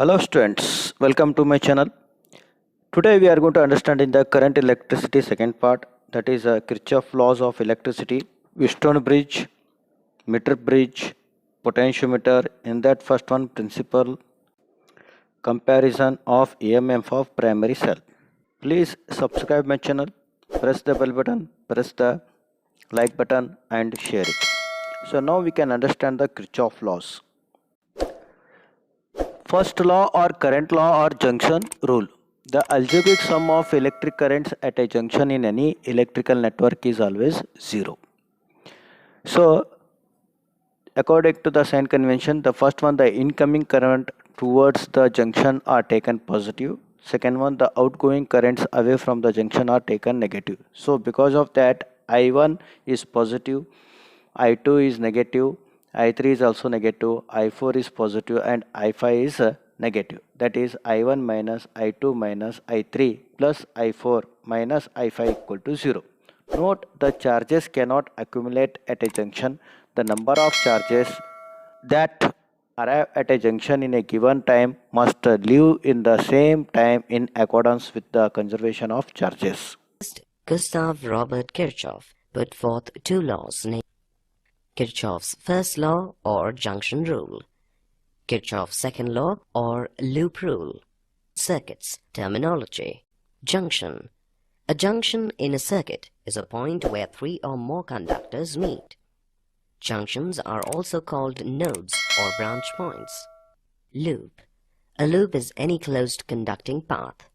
Hello students, welcome to my channel. Today we are going to understand in the current electricity second part, that is Kirchhoff laws of electricity, Wheatstone bridge, meter bridge, potentiometer. In that first one, principle comparison of EMF of primary cell. Please subscribe my channel, press the bell button, press the like button and share it. So now we can understand the Kirchhoff laws. First law or current law or junction rule. The algebraic sum of electric currents at a junction in any electrical network is always zero. So, according to the sign convention, the first one, the incoming current towards the junction are taken positive. Second one, the outgoing currents away from the junction are taken negative. So, because of that, I1 is positive, I2 is negative, I3 is also negative, I4 is positive and I5 is negative. That is I1 minus I2 minus I3 plus I4 minus I5 equal to 0. Note, the charges cannot accumulate at a junction. The number of charges that arrive at a junction in a given time must live in the same time in accordance with the conservation of charges. Gustav Robert Kirchhoff put forth two laws, named Kirchhoff's first law or junction rule, Kirchhoff's second law or loop rule. Circuits terminology. Junction. A junction in a circuit is a point where three or more conductors meet. Junctions are also called nodes or branch points. Loop. A loop is any closed conducting path.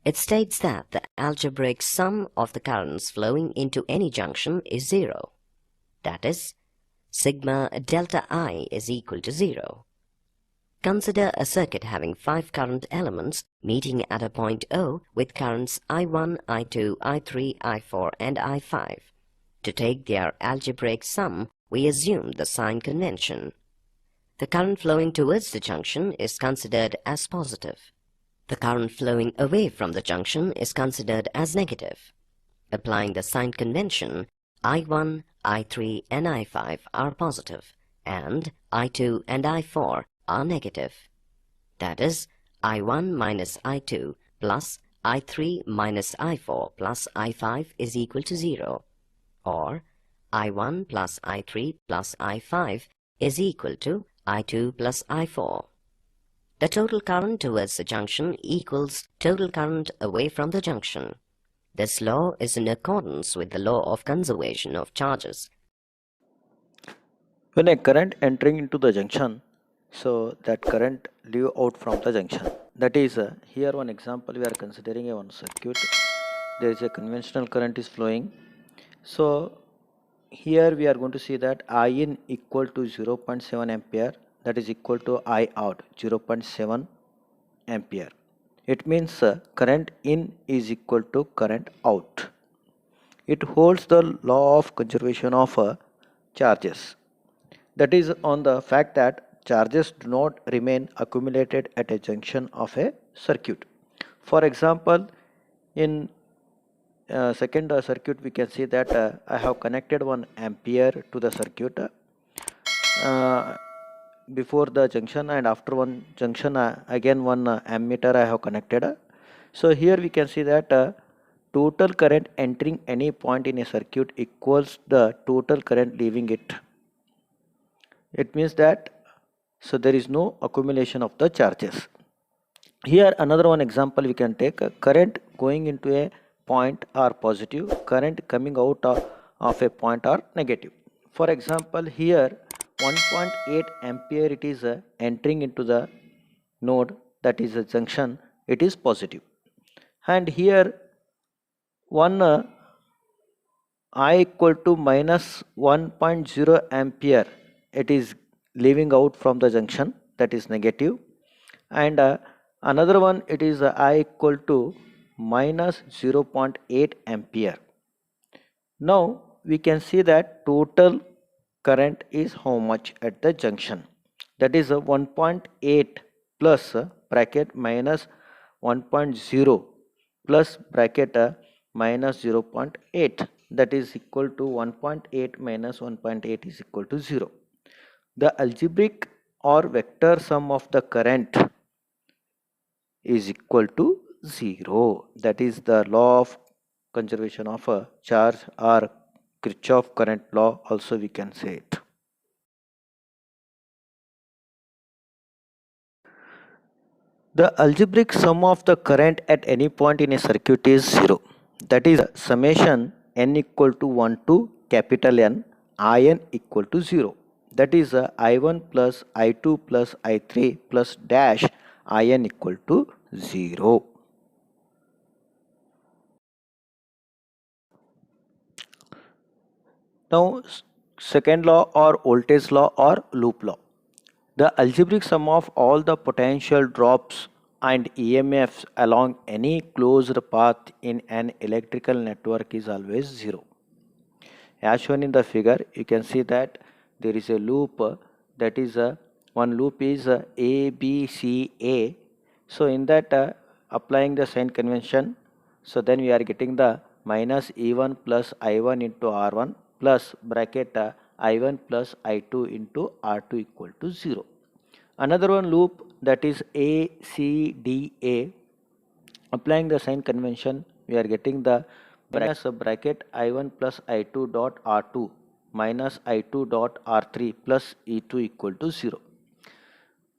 It states that the algebraic sum of the currents flowing into any junction is zero. That is, sigma delta I is equal to 0. Consider a circuit having 5 current elements meeting at a point O with currents I1, I2, I3, I4 and I5. To take their algebraic sum, we assume the sign convention. The current flowing towards the junction is considered as positive. The current flowing away from the junction is considered as negative. Applying the sign convention, I1, I3 and I5 are positive and I2 and I4 are negative. That is, I1 minus I2 plus I3 minus I4 plus I5 is equal to 0. Or I1 plus I3 plus I5 is equal to I2 plus I4. The total current towards the junction equals total current away from the junction. This law is in accordance with the law of conservation of charges. When a current entering into the junction, so that current leave out from the junction. That is, here one example we are considering a one circuit. There is a conventional current is flowing. So here we are going to see that I in equal to 0.7 ampere, that is equal to I out 0.7 ampere. It means current in is equal to current out. It holds the law of conservation of charges. That is on the fact that charges do not remain accumulated at a junction of a circuit. For example, in second circuit we can see that I have connected 1 ampere to the circuit before the junction, and after one junction again 1 ammeter I have connected. So here we can see that total current entering any point in a circuit equals the total current leaving it. It means that so there is no accumulation of the charges. Here another one example we can take, current going into a point are positive, current coming out of a point are negative. For example, here 1.8 ampere it is entering into the node, that is a junction, it is positive. And here one I equal to minus 1.0 ampere, it is leaving out from the junction, that is negative. And another one, it is I equal to minus 0.8 ampere. Now we can see that total current is how much at the junction, that is 1.8 plus bracket minus 1.0 plus bracket minus 0.8, that is equal to 1.8 minus 1.8 is equal to 0. The algebraic or vector sum of the current is equal to 0. That is the law of conservation of a charge, or Kirchhoff current law also we can say it. The algebraic sum of the current at any point in a circuit is 0. That is summation n equal to 1 to capital N, In equal to 0. That is I1 plus I2 plus I3 plus dash In equal to 0. Now, second law, or voltage law or loop law. The algebraic sum of all the potential drops and EMFs along any closed path in an electrical network is always 0. As shown in the figure, you can see that there is a loop, that is one loop is A, B, C, A. So in that, applying the sign convention, so then we are getting the minus E1 plus I1 into R1 plus bracket I1 plus I2 into R2 equal to 0. Another one loop, that is A, C, D, A. Applying the sign convention, we are getting the minus bracket I1 plus I2 dot R2 minus I2 dot R3 plus E2 equal to 0.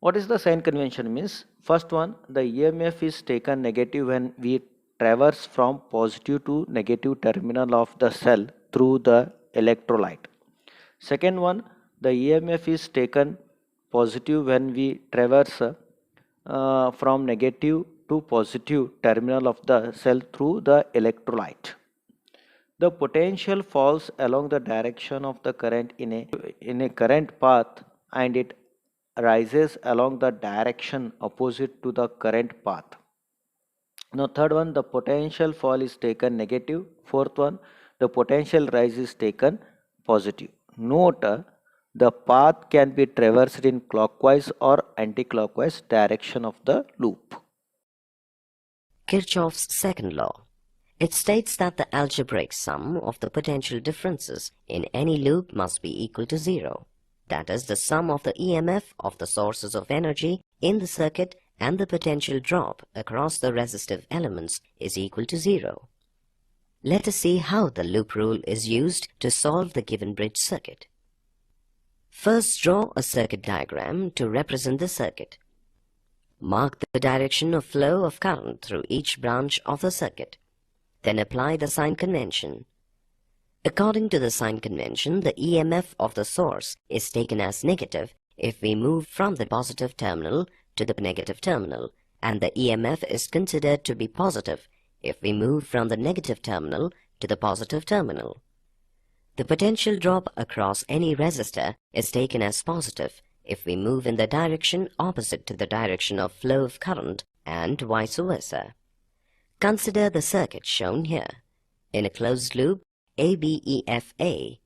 What is the sign convention means? First one, the EMF is taken negative when we traverse from positive to negative terminal of the cell through the electrolyte. Second one, the EMF is taken positive when we traverse from negative to positive terminal of the cell through the electrolyte. The potential falls along the direction of the current in a current path, and it rises along the direction opposite to the current path. Now third one, the potential fall is taken negative. Fourth one, the potential rise is taken positive. Note, the path can be traversed in clockwise or anti-clockwise direction of the loop. Kirchhoff's second law. It states that the algebraic sum of the potential differences in any loop must be equal to 0. That is, the sum of the EMF of the sources of energy in the circuit and the potential drop across the resistive elements is equal to 0. Let us see how the loop rule is used to solve the given bridge circuit. First, draw a circuit diagram to represent the circuit. Mark the direction of flow of current through each branch of the circuit. Then apply the sign convention. According to the sign convention, the EMF of the source is taken as negative if we move from the positive terminal to the negative terminal, and the EMF is considered to be positive if we move from the negative terminal to the positive terminal. The potential drop across any resistor is taken as positive if we move in the direction opposite to the direction of flow of current, and vice versa. Consider the circuit shown here. In a closed loop, ABEFA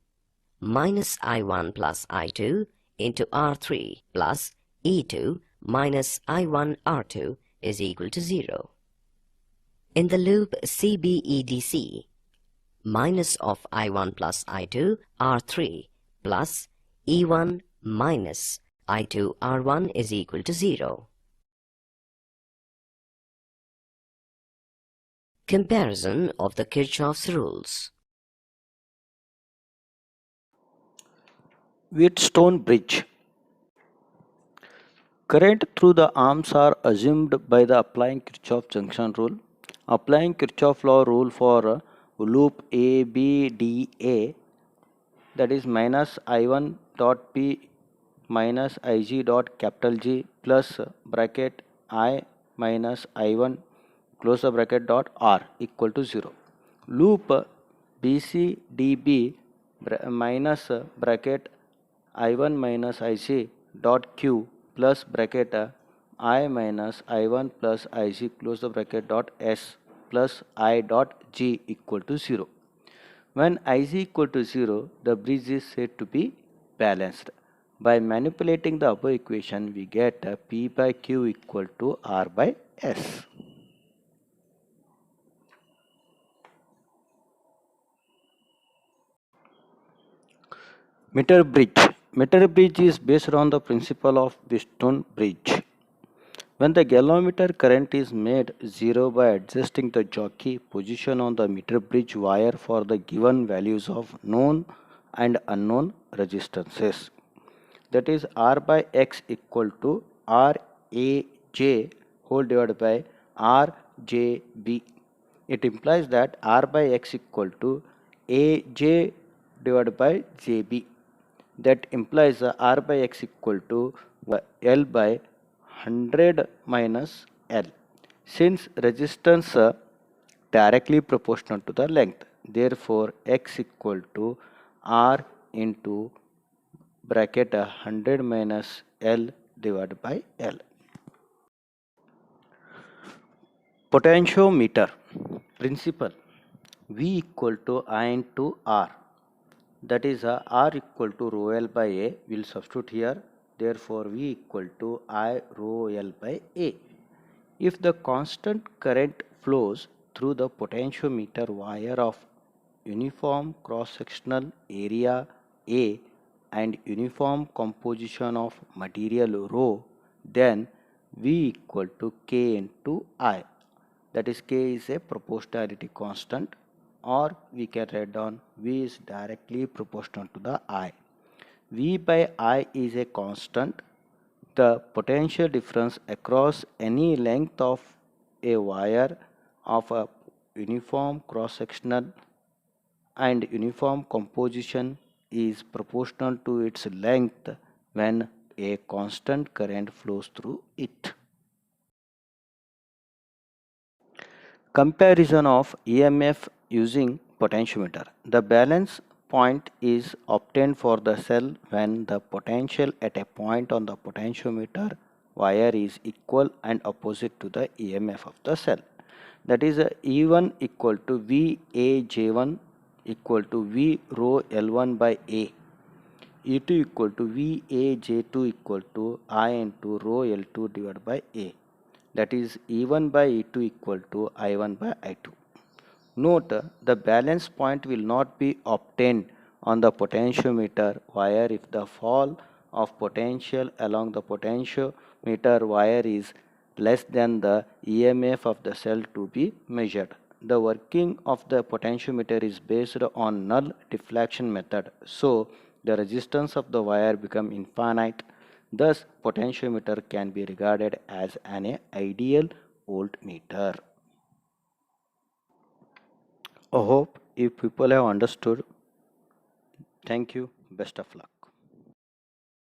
minus I1 plus I2 into R3 plus E2 minus I1 R2 is equal to 0. In the loop CBEDC, minus of I1 plus I2 R3 plus E1 minus I2 R1 is equal to 0. Comparison of the Kirchhoff's rules. Wheatstone bridge. Current through the arms are assumed by the applying Kirchhoff junction rule. Applying Kirchhoff law rule for loop A, B, D, A, that is minus I1 dot P minus Ig dot capital G plus bracket I minus I1 close the bracket dot R equal to 0. Loop BC DB minus bracket I1 minus Ic dot Q plus bracket I minus I1 plus Ic close the bracket dot S plus I dot G equal to 0. When Ic equal to 0, the bridge is said to be balanced. By manipulating the above equation, we get P by Q equal to R by S. Meter bridge. Meter bridge is based on the principle of Wheatstone bridge. When the galvanometer current is made zero by adjusting the jockey position on the meter bridge wire for the given values of known and unknown resistances. That is R by X equal to RAJ whole divided by RJB. It implies that R by X equal to AJ divided by JB. That implies R by X equal to L by 100 minus L. Since resistance directly proportional to the length, therefore X equal to R into bracket 100 minus L divided by L. Potentiometer principle V equal to I into R. That is R equal to rho L by A. We'll substitute here. Therefore, V equal to I rho L by A. If the constant current flows through the potentiometer wire of uniform cross-sectional area A and uniform composition of material rho, then V equal to K into I. That is, K is a proportionality constant, or we can write down V is directly proportional to the I. V by I is a constant. The potential difference across any length of a wire of a uniform cross-sectional and uniform composition is proportional to its length when a constant current flows through it. Comparison of EMF using potentiometer. The balance point is obtained for the cell when the potential at a point on the potentiometer wire is equal and opposite to the EMF of the cell. That is E1 equal to VAJ1 equal to V rho L1 by A. E2 equal to VAJ2 equal to I into rho L2 divided by A. That is E1 by E2 equal to I1 by I2. Note, the balance point will not be obtained on the potentiometer wire if the fall of potential along the potentiometer wire is less than the EMF of the cell to be measured. The working of the potentiometer is based on null deflection method, so the resistance of the wire becomes infinite. Thus, potentiometer can be regarded as an ideal voltmeter. I hope if people have understood. Thank you. Best of luck.